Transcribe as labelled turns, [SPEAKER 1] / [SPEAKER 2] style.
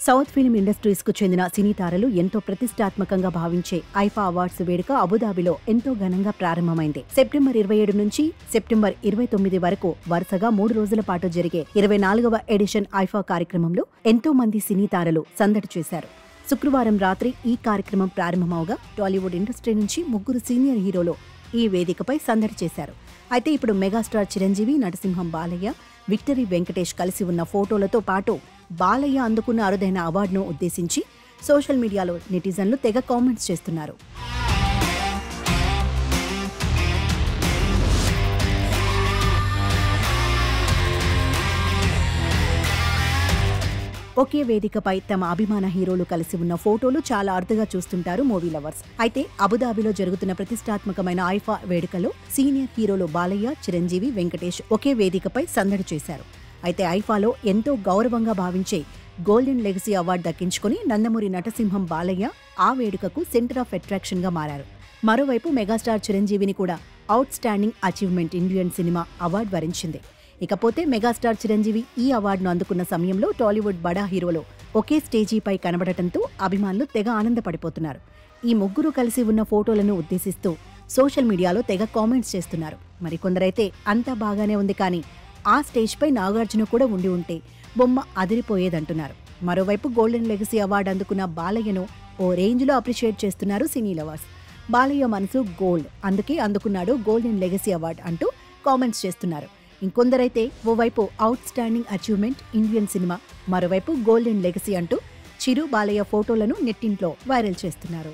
[SPEAKER 1] South film industries కు చెందిన సినీ తారలు ఎంతో ప్రతిష్టాత్మకంగా భావించే ఐఫా అవార్డ్స్ వేడుక అబుదాబిలో ఎంతో ఘనంగా ప్రారంభమైంది. సెప్టెంబర్ 27 నుంచి సెప్టెంబర్ 29 వరకు వరుసగా 3 రోజుల పాటు జరిగే 24వ ఎడిషన్ ఐఫా కార్యక్రమంలో ఎంతో మంది సినీ తారలు సందడి చేశారు. శుక్రవారం రాత్రి ఈ కార్యక్రమం ప్రారంభమవగా టాలీవుడ్ ఇండస్ట్రీ నుంచి 3 సీనియర్ హీరోలు ఈ వేదికపై సందడి చేశారు. అయితే ఇప్పుడు మెగాస్టార్ చిరంజీవి, నటసింహం బాలయ్య, విక్టరీ వెంకటేష్ కలిసి ఉన్న ఫోటోలతో పాటు బాలయ్య అందుకున్న అరుదైన అవార్డును ఉద్దేశించి సోషల్ మీడియాలో నెటిజన్లు తెగ కామెంట్స్ చేస్తున్నారు. ఒకే వేదికపై తమ అభిమాన హీరోలు కలిసి ఉన్న ఫోటోలు చాలా అరుదుగా చూస్తుంటారు మూవీ లవర్స్. అయితే అబుదాబిలో జరుగుతున్న ప్రతిష్టాత్మకమైన ఐఫా వేడుకలో సీనియర్ హీరోలు బాలయ్య, చిరంజీవి, వెంకటేష్ ఒకే వేదికపై సందడి చేశారు. అయితే ఐఫాలో ఎంతో గౌరవంగా భావించే గోల్డెన్ లెగసీ అవార్డు దక్కించుకుని నందమూరి నటసింహం బాలయ్య ఆ వేడుకకు సెంటర్ ఆఫ్ అట్రాక్షన్ గా మారారు. మరోవైపు మెగాస్టార్ చిరంజీవిని కూడా outstanding achievement Indian cinema award వరించింది. ఇకపోతే మెగాస్టార్ చిరంజీవి ఈ అవార్డును అందుకున్న సమయంలో టాలీవుడ్ బడా హీరోలు ఒకే స్టేజీపై కనబడటంతో అభిమానులు తెగ ఆనందపడిపోతున్నారు. ఈ ముగ్గురు కలిసి ఉన్న ఫోటోలను ఉద్దేశిస్తూ సోషల్ మీడియాలో తెగ కామెంట్స్ చేస్తున్నారు. మరికొందరైతే అంతా బాగానే ఉంది, కానీ ఆ స్టేజ్పై నాగార్జున కూడా ఉండి ఉంటే బొమ్మ అదిరిపోయేదంటున్నారు. మరోవైపు గోల్డెన్ లెగసీ అవార్డు అందుకున్న బాలయ్యను ఓ రేంజ్లో అప్రిషియేట్ చేస్తున్నారు సినీ లవర్స్. బాలయ్య మనసు గోల్డ్, అందుకే అందుకున్నాడు గోల్డెన్ లెగసీ అవార్డు అంటూ కామెంట్స్ చేస్తున్నారు. ఇంకొందరైతే ఓవైపు out standing achievement Indian cinema, మరోవైపు గోల్డెన్ లెగసీ అంటూ చిరు, బాలయ్య ఫోటోలను నెట్టింట్లో వైరల్ చేస్తున్నారు.